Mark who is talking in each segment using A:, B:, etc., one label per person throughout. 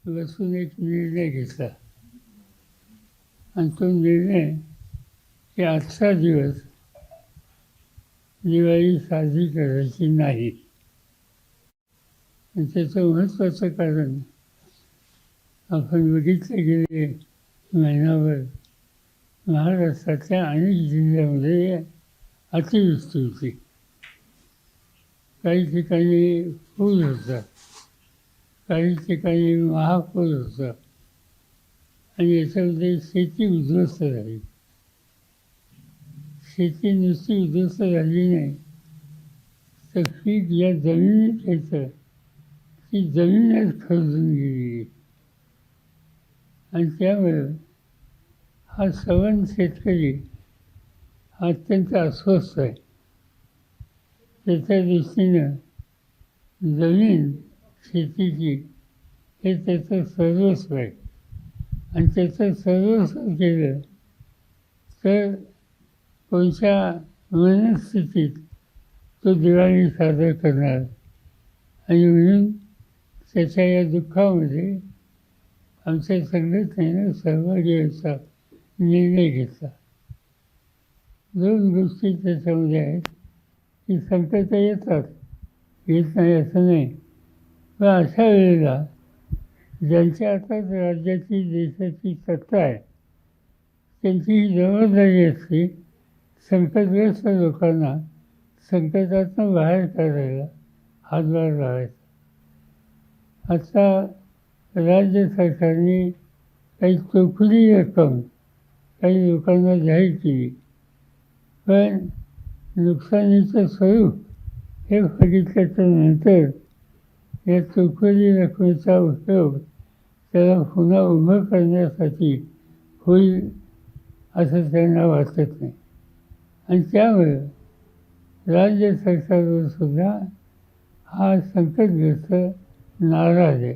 A: बसून एक निर्णय घेतला आणि तो निर्णय की आजचा दिवस दिवाळी साजरी करायची नाही. आणि त्याचं महत्त्वाचं कारण आपण बघितलं गेले महिनाभर महाराष्ट्रातल्या अनेक जिल्ह्यामध्ये अतिवृष्टी होती. काही ठिकाणी पूर होता, काही ठिकाणी महापूर होता आणि याच्यामध्ये शेती उद्ध्वस्त झाली. शेती नुसती उद्ध्वस्त झाली नाही तर पीक या जमिनीत येतं ती जमीनच खरडून गेली. आणि त्यामुळे हा सवन शेतकरी हा अत्यंत अस्वस्थ आहे. त्याच्या दृष्टीनं जमीन शेतीची हे त्याचं सर्वस्व आहे आणि त्याचं सर्वस्व केलं तर कोणत्या मनस्थितीत तो दिवाळी साजरा करणार. आणि म्हणून त्याच्या या दुःखामध्ये आमच्या संघटनेनं सहभागी व्हायचा निर्णय घेतला. दोन गोष्टी त्याच्यामध्ये आहेत की संकट येतात, येत नाही असं नाही, पण अशा वेळेला ज्यांच्या हातात राज्याची देशाची सत्ता आहे त्यांची ही जबाबदारी असते संकटग्रस्त लोकांना संकटातून बाहेर काढायला हातभार लावायचा. आता राज्य सरकारने काही चोखडी रक्कम काही लोकांना जाहीर केली, पण नुकसानीचं स्वरूप हे बघितल्याच्या नंतर या चोखडी रकमेचा उपयोग त्याला पुन्हा उभं करण्यासाठी होईल असं त्यांना वाटत नाही. आणि त्यामुळे राज्य सरकारवर सुद्धा हा संकटग्रस्त नाराज आहे.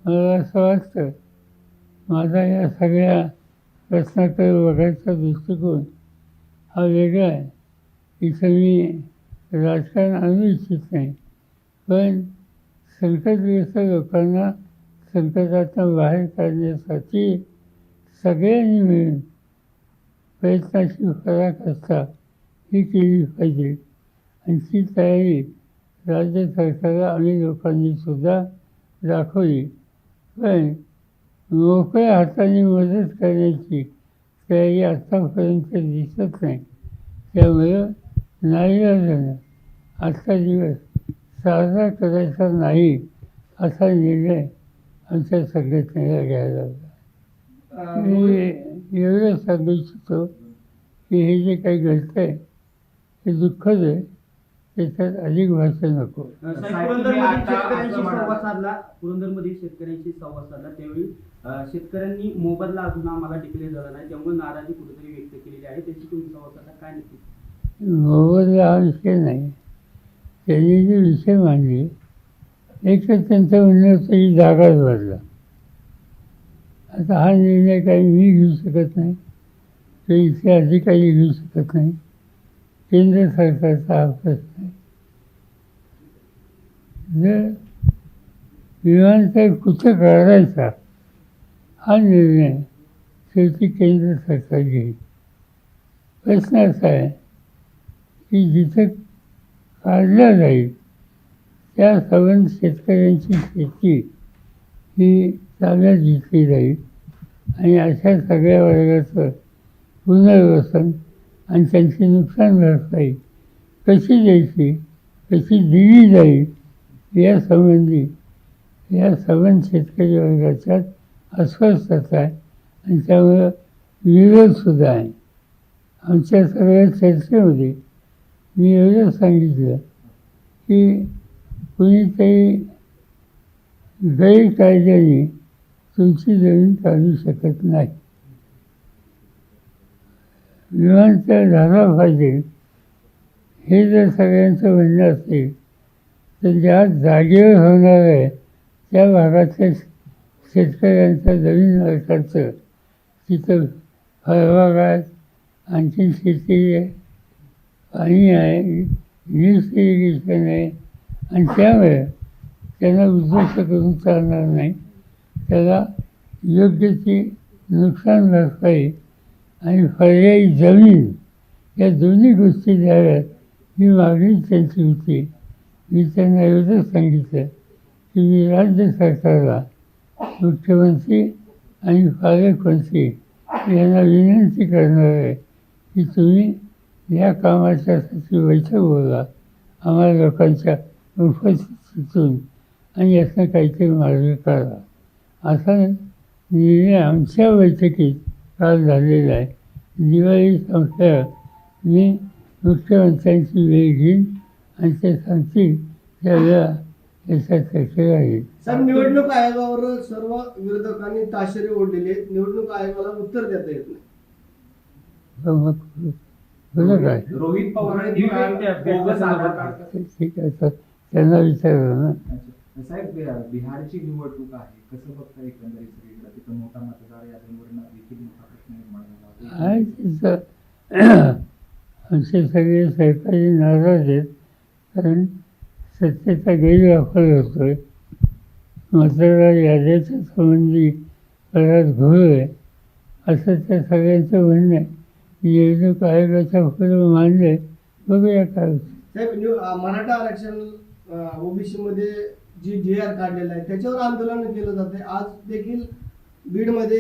A: मला असं वाटतं माझा या सगळ्या प्रश्नाकडे बघायचा दृष्टिकोन हा वेगळा आहे. इथं मी राजकारण आणू इच्छित नाही, पण संकटग्रस्त लोकांना संकटातून बाहेर काढण्यासाठी सगळ्यांनी मिळून प्रयत्नाची पराकाष्ठा ही केली पाहिजे. आणि ती तयारी राज्य सरकारला आणि लोकांनी सुद्धा दाखवली. पण मोकळ्या हाताने मदत करण्याची तयारी आत्तापर्यंत दिसत नाही. त्यामुळं नाईलाजानं आजचा दिवस साजरा करायचा नाही असा निर्णय आमच्या संघटनेला घ्यायला लागला. मी एवढं सांगू इच्छितो की हे जे काही घडतं आहे हे दुःखद आहे, त्याच्यात अधिक भाषा नको.
B: पुरंदरमध्ये शेतकऱ्यांशी संवाद साधला त्यावेळी शेतकऱ्यांनी मोबदला अजून आम्हाला डिक्लेअर झाला नाही, त्यामुळे नाराजी कुठेतरी व्यक्त केलेली आहे. त्याची तुम्ही संवाद साधला काय नक्की?
A: मोबदला हा विषय नाही. त्यांनी जे विषय मांडले एक तर त्यांचं म्हणणं होतं ही जागाच बदला. आता हा निर्णय काही मी घेऊ शकत नाही, तो इथे अधिकारी घेऊ शकत नाही, केंद्र सरकारचा हा प्रश्न आहे. जर विमानतळ कुठं काढायचा हा निर्णय शेवटी केंद्र सरकार घेईल. प्रश्न असा आहे की जिथं काढलं जाईल त्या सवन शेतकऱ्यांची शेती ही ताब्यात घेतली जाईल आणि अशा सगळ्या वर्गाचं पुनर्वसन आणि त्यांची नुकसान भरपाई कशी द्यायची, कशी दिली जाईल यासंबंधी या सवन शेतकरी वर्गाच्यात अस्वस्थता आहे आणि त्यामुळं विरोधसुद्धा आहे. आमच्या सगळ्या चर्चेमध्ये मी एवढं सांगितलं की कुणीतरी गैरकायद्याने तुमची जमीन काढू शकत नाही. विमानतळ झाला पाहिजे हे जर सगळ्यांचं म्हणणं असेल तर ज्या जागेवर होणार आहे त्या भागातल्या शेतकऱ्यांच्या जमीन मालकाचं तिथं फळबागात आणखी शेती आहे, पाणी आहे, ड्रीप इरिगेशन आहे आणि त्यामुळे त्यांना उद्ध्वस्त करून चालणार नाही. त्याला योग्य ती नुकसान भरपाई आणि पर्यायी जमीन या दोन्ही गोष्टी द्याव्यात ही मागणी त्यांची होती. मी त्यांना एवढंच सांगितलं की मी राज्य सरकारला, मुख्यमंत्री आणि पालकमंत्री यांना विनंती करणार आहे की तुम्ही या कामाच्यासाठी बैठक बोला आम्हाला लोकांच्या उपस्थितीतून आणि यातनं काहीतरी मार्ग काढा. असा निर्णय आमच्या बैठकीत काल झालेला आहे. दिवाळी संपल्यावर मी मुख्यमंत्र्यांची वेळ घेईन आणि ते सांगतील त्यावेळेला याचा चर्चा राहील.
C: साहेब, निवडणूक आयोगावर सर्व विरोधकांनी ताशेरे ओढलेले आहेत. निवडणूक आयोगाला उत्तर देता येत नाही.
A: मग बरं काय
D: रोहित पवारांनी बोगस आधार कार्ड
A: ठीक आहे सर, त्यांना विचारलं ना.
D: साहेब, बिहारची निवडणूक आहे, कसं बघता एकंदरीत सगळीकडे तिथं मोठा मतदार यादींवर देखील मोठा प्रश्न निर्माण झाला.
A: आहे तिथं आमचे सगळे सरकारी नाराज आहेत, कारण सत्तेचा गैरवापर होतो आहे. मतदार याद्याच्या संबंधी बराच घोळ आहे असं त्या सगळ्यांचं म्हणणं आहे. निवडणूक आयोगाच्या पुढे मानले, बघूया काय होतं.
C: साहेब, मराठा आरक्षण ओबीसी मध्ये जी JR काढलेला आहे त्याच्यावर आंदोलन केलं जाते. आज देखील बीडमध्ये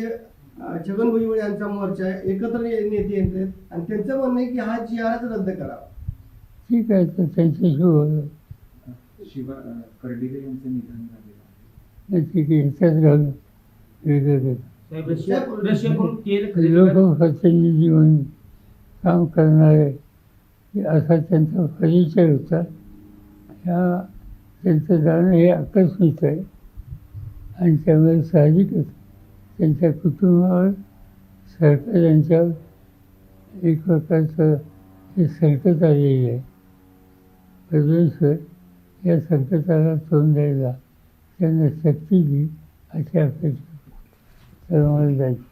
C: छगन भुजबळ यांचा मोर्चा आहे, एकत्र नेते येत आहेत आणि त्यांचं म्हणणं आहे की हा JRच रद्द करावा.
A: ठीक आहे, तर त्यांच्याशी बोलू.
D: कर्डिले यांचं निधन झालेलं आहे.
A: ठीक आहे, ह्याच्यात घालू वेगवेगळं.
B: साहेब, रशियाकडून तेल खरेदी
A: लोकप्रतिनिधी म्हणून काम करणारे असा त्यांचा परिचय होता. ह्या त्यांचं जाणं हे आकस्मिक आहे आणि त्यामुळे साहजिकच त्यांच्या कुटुंबावर, सरकारांच्यावर एक प्रकारचं हे संकट आलेलं आहे. परमेश्वर या संकटाला तोंड द्यायला त्यांना शक्ती दी अशी अपेक्षा सर्वांना जायची.